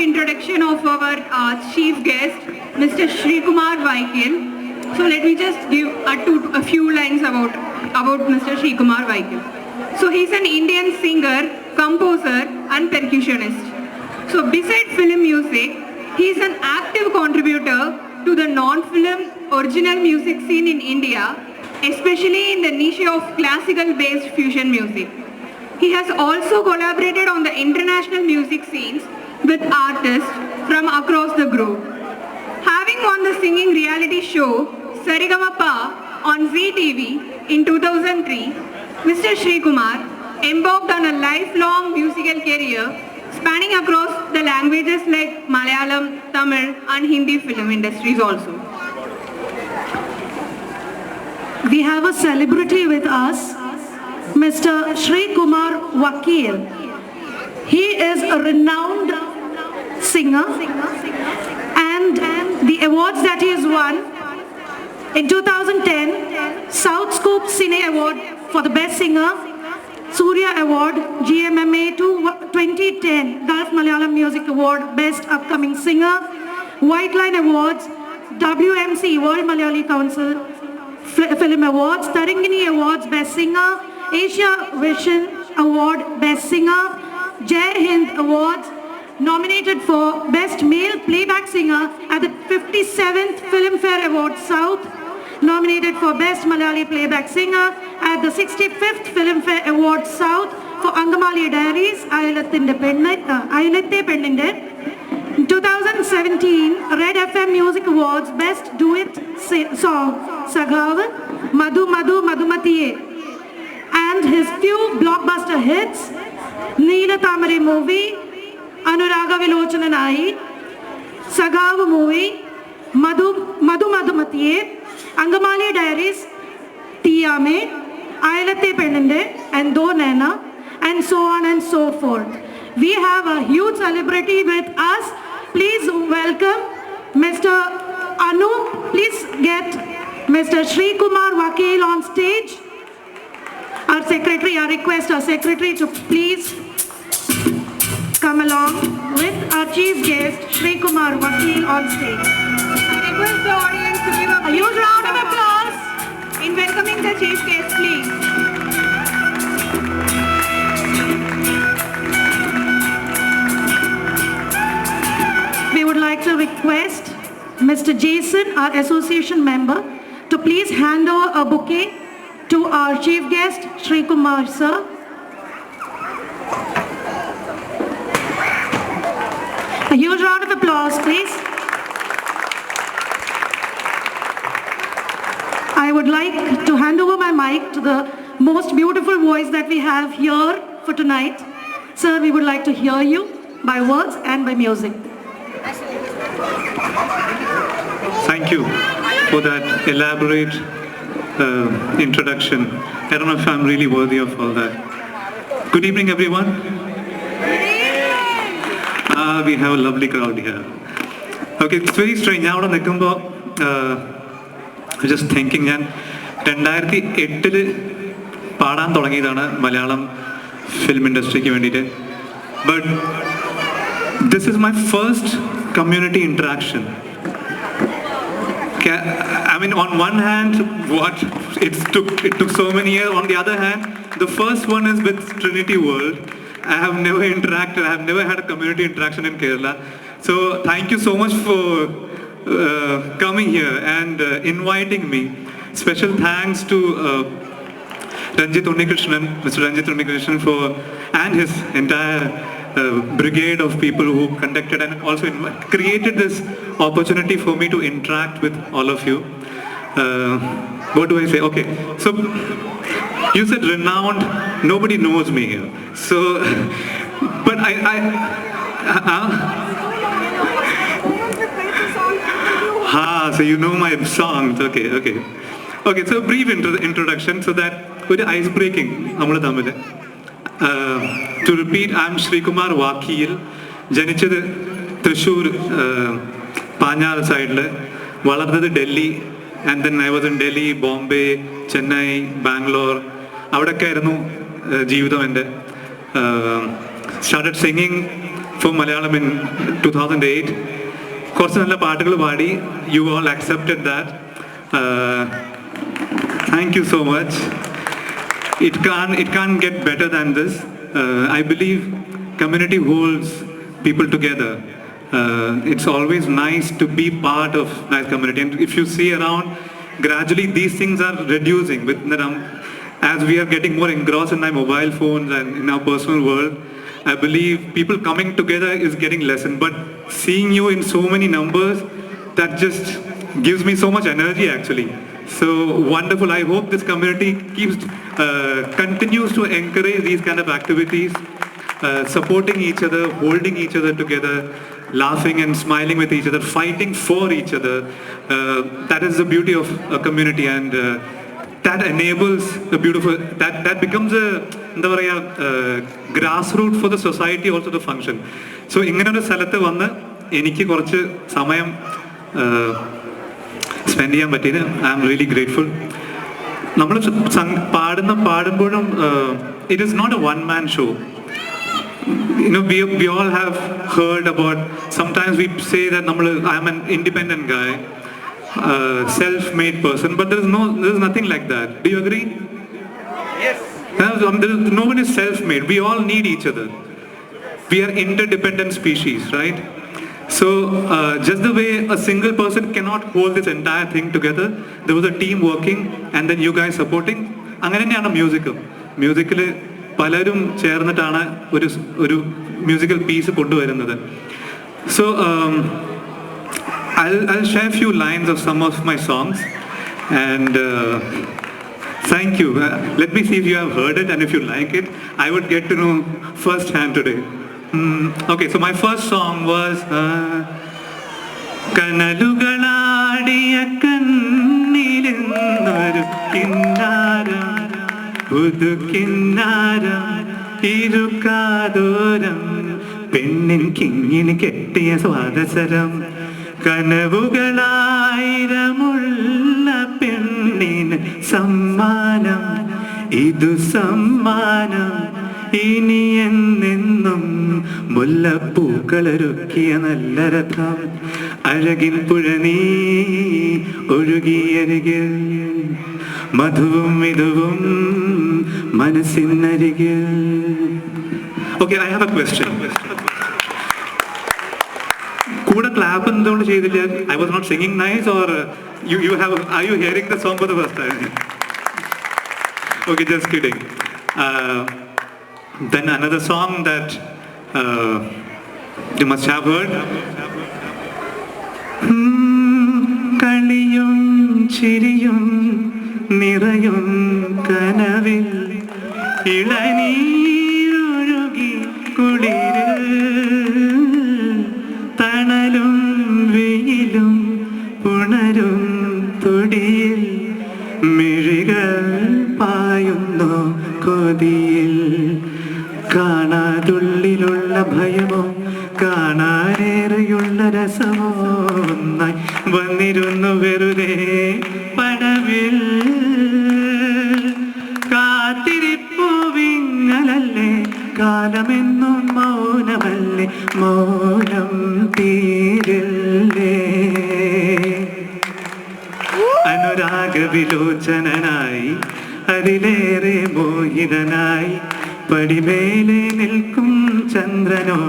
introduction of our chief guest, Mr. Sri Kumar Vaikil. So let me just give a few lines about Mr. Sri Kumar Vaikil. So he's an Indian singer, composer and percussionist. So besides film music, he's an active contributor to the non-film original music scene in India, especially in the niche of classical-based fusion music. He has also collaborated on the international music scenes with artists from across the globe. Having won the singing reality show Sarigamapa on Zee TV in 2003, Mr. Sri Kumar embarked on a lifelong musical career spanning across the languages like Malayalam, Tamil and Hindi film industries also. We have a celebrity with us, Mr. Sri Kumar Vaikil. He is a renowned singer and the awards that he has won in 2010, South Scoop Cine Award for the Best Singer, Surya Award, GMMA 2010, Gulf Malayalam Music Award, Best Upcoming Singer, White Line Awards, WMC, World Malayali Council Film Awards, Tarangini Awards, Best Singer, Asia Vision Award, Best Singer, Jai Hind Awards, nominated for Best Male Playback Singer at the 57th Filmfare Awards South, nominated for Best Malayali Playback Singer at the 65th Filmfare Awards South for Angamali Diaries, Ayalatte Pendinte. In 2017, Red FM Music Awards Best Duet Song, Saghav, Madhu Madhu Madhumatiye, and his few blockbuster hits, Neela Tamare movie, Anuraga Vilochananai, Saghav movie, Madhu Madhumatiye, Angamali Diaries, Tiyame, Ayalatte Pendinte, and Do Nena, and so on and so forth. We have a huge celebrity with us. Please welcome Mr. Anup. Please get Mr. Sri Kumar Vaikil on stage. Our secretary, I request our secretary to please come along with our chief guest, Sri Kumar Vaikil on stage. I request the audience to give a huge round of applause in welcoming the chief guest, please. We would like to request Mr. Jason, our association member, to please hand over a bouquet to our chief guest, Sri Kumar sir. A huge round of applause, please. I would like to hand over my mic to the most beautiful voice that we have here for tonight. Sir, we would like to hear you by words and by music. Thank you for that elaborate introduction. I don't know if I'm really worthy of all that. Good evening, everyone. We have a lovely crowd here. Okay, it's very strange. Now I'm just thinking, ഞാൻ 2008 പാടാൻ തുടങ്ങിയതാണ് Malayalam film ഇൻഡസ്ട്രിക്ക് വേണ്ടിയിട്ട്. But this is my first community interaction. I mean, on one hand, it took so many years. On the other hand, the first one is with Trinity World. I have never interacted. I have never had a community interaction in Kerala. So thank you so much for coming here and inviting me. Special thanks to Ranjit Unnikrishnan, Mr. Ranjit Unnikrishnan and his entire brigade of people who conducted and also created this opportunity for me to interact with all of you. What do I say? Okay, so you said renowned. Nobody knows me here. So, but so you know my songs. Okay. So brief introduction so that with ice breaking. To repeat, I'm Sri Kumar Vaikil. ജനിച്ചത് തൃശ്ശൂർ പാഞ്ഞാൾ സൈഡിൽ, വളർന്നത് Delhi, and then I was in Delhi, Bombay, Chennai, Bangalore, അവിടെയൊക്കെ ആയിരുന്നു ജീവിതം എൻ്റെ. Started singing for Malayalam in 2008. കുറച്ച് നല്ല പാട്ടുകൾ പാടി. You all accepted that. Thank you so much. It can't get better than this. I believe community holds people together. It's always nice to be part of nice community. And if you see around, gradually these things are reducing with as we are getting more engrossed in our mobile phones and in our personal world. I believe people coming together is getting lessened, but seeing you in so many numbers, that just gives me so much energy actually. So wonderful. I hope this community continues to encourage these kind of activities, supporting each other, holding each other together, laughing and smiling with each other, fighting for each other. That is the beauty of a community, and that enables a beautiful, that becomes a grassroots for the society also to function. So ingane oru സ്ഥലത്ത് വന്ന് എനിക്ക് കുറച്ച് സമയം spend ചെയ്യാൻ പറ്റിയത് I am really grateful. നമ്മൾ പാടുമ്പോഴും it is not a one man show. You know, we all have heard about, sometimes we say that I am an independent guy, self-made person, but there is nothing like that. Do you agree? Yes. No one is self-made. We all need each other. We are interdependent species, right? So just the way a single person cannot hold this entire thing together, there was a team working and then you guys supporting. അങ്ങനെ തന്നെയാണ് മ്യൂസിക്കിൽ പലരും ചേർന്നിട്ടാണ് ഒരു musical piece കൊണ്ടുവരുന്നത്. So I'll share a few lines of some of my songs, and thank you. Let me see if you have heard it, and if you like it, I would get to know firsthand today. Okay, so my first song was കനലുകളാടിയ കണ്ണിലെന്നൊരു കിന്നാര പുതുക്കിന്നാര ഇരുക്കാതോരം പെണ്ണിൻ കിങ്ങിന് കെട്ടിയ സ്വാദസരം കനവുകളായിരമുള്ള പെണ്ണിന് സമ്മാനം ഇതു സമ്മാനം ഇനി എന്നെന്നും മുല്ലപ്പൂക്കളൊരുക്കിയ നല്ല രഥം അഴകിൻ പുഴ നീ ഒഴുകിയരികിൽ മധുവും ഇതുവും മനസ്സിനരികിൽ. Okay, I have a question. കൂടെ ക്ലാപ്പ് എന്തുകൊണ്ട് ചെയ്തില്ല? I was not singing nice, or are you hearing the song for the first time? Okay, just kidding. Then another song that you must have heard. കളിയും ചിരിയും നിറയും കനവിൽ ഇളനീരൊഴുകി കുളിരിൽ തണലും വെയിലും പുണരും തൊടിയിൽ മിഴികൾ പായുന്നു കൊതിയിൽ കാണാതുള്ളിലുള്ള ഭയമോ കാണാനേറെയുള്ള രസമോ ഒന്നായി വന്നിരുന്നു വെറുതെ പടവിൽ കാത്തിരിപ്പൂവിങ്ങലല്ലേ കാലമെന്നും മൗനമല്ലേ മൗനം തീരില്ലേ അനുരാഗവിലോചനായി അതിലേറെ മോഹിതനായി പടിമേലെ നിൽക്കും ചന്ദ്രനോ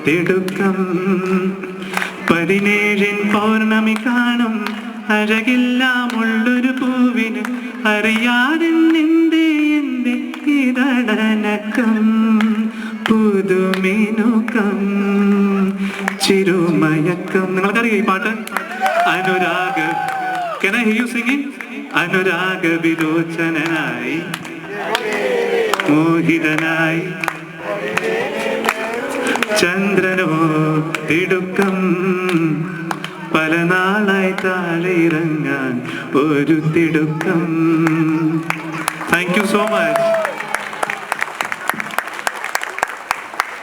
തിടുക്കം 17 പൗർണമി കാണും അഴകില്ലാമുള്ളൊരു പൂവിന് അറിയാതെ എന്റെ ഇതടനക്കം പുതുമിനുക്കം ചിരുമയക്കം. നിങ്ങൾക്കറിയാം ഈ പാട്ട്? അനുരാഗ, can I hear you singing? അനുരാഗ വിലോചനായി മോഹിതനായി ചന്ദ്രനോ തിടുക്കം പല നാളായി താഴെ ഇറങ്ങാൻ ഒരു തിടുക്കം. Thank you so much.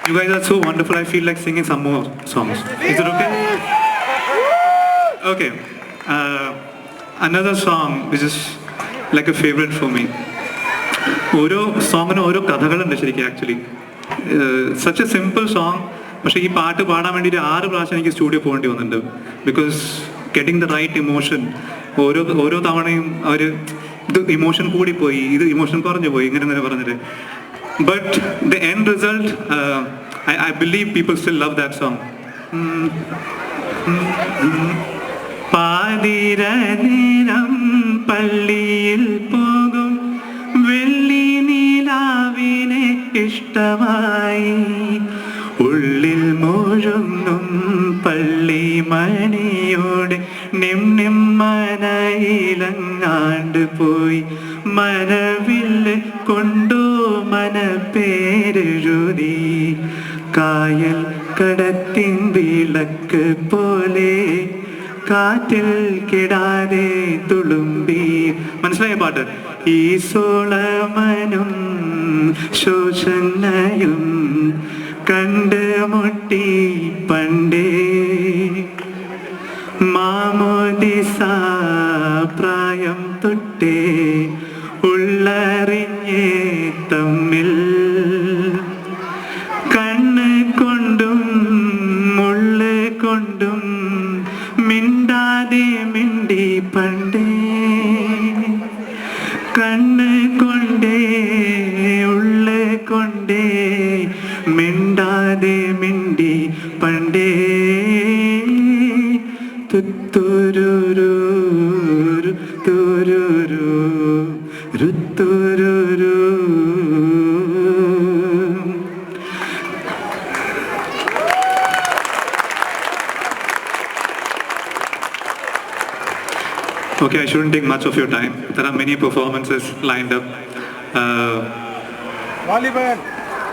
You guys are so wonderful. I feel like singing some more songs. Is it okay? Okay. Another song which is like a favorite for me. ഓരോ സോങ്ങിനും ഓരോ കഥകളുണ്ട് ശരിക്കും. Actually such A simple song, പക്ഷേ ഈ പാട്ട് പാടാൻ വേണ്ടിയിട്ട് 6 പ്രാവശ്യം എനിക്ക് സ്റ്റുഡിയോ പോകേണ്ടി വന്നിട്ടുണ്ട്. Because getting the right emotion, ഓരോ തവണയും അവർ ഇത് ഇമോഷൻ കൂടിപ്പോയി, ഇത് ഇമോഷൻ കുറഞ്ഞു പോയി, ഇങ്ങനെ പറഞ്ഞിട്ട്. But the end result, I believe people still love that song. പാതിര നേരം പള്ളിയിൽ പോകും വെള്ളി നിലാവിനെ ഇഷ്ടമായി, ഉള്ളിൽ മുഴുങ്ങും പള്ളി മണിയോടെ നിം മനയിലങ്ങാണ്ട് പോയി, മനവില്ല് കൊണ്ടോ മനപ്പേരെഴുതി, കായൽ കടത്തിൻ വിളക്ക് പോലെ കാറ്റിൽ കിടാതെ തുളുമ്പി. മനസ്സിലായ പാട്ട്? ഈ സോളമനും ശോഷണയും കണ്ട് മുട്ടി പണ്ടേ, മാമോദിസ പ്രായം തൊട്ടേ ഉള്ളറിഞ്ഞേ തമ്മിൽ, കണ്ണ് കൊണ്ടും മുള്ള് കൊണ്ടും മിണ്ടാതെ മിണ്ടി പണ്ടേ, കണ്ണ് കൊണ്ടേ ഉള്ള് കൊണ്ടേ മിണ്ടാതെ മിണ്ടി പണ്ടേ, തുത്തുരുരു തുരുരു രുത്തുരുരു. Okay, I shouldn't take much of your time. There are many performances lined up.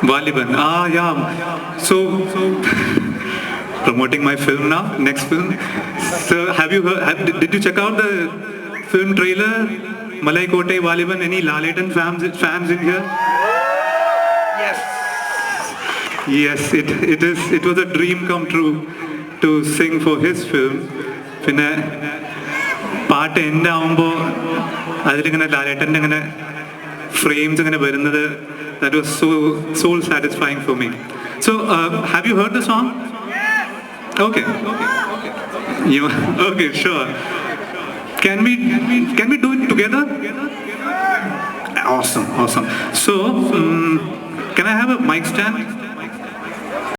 Valiban. Yeah. So promoting my film now, next film. So have you heard, did you check out the film trailer? Malai Kote Valiban. Any Laletan fans in here? Yes, it was a dream come true to sing for his film. പിന്നെ പാട്ട് എൻ്റെ ആവുമ്പോൾ അതിലിങ്ങനെ ലാലേട്ടൻ്റെ ഇങ്ങനെ frames ഇങ്ങനെ വരുന്നത്, that was so soul satisfying for me. So have you heard the song? Okay. Okay, sure. Can we do it together? Awesome. So can I have a mic stand?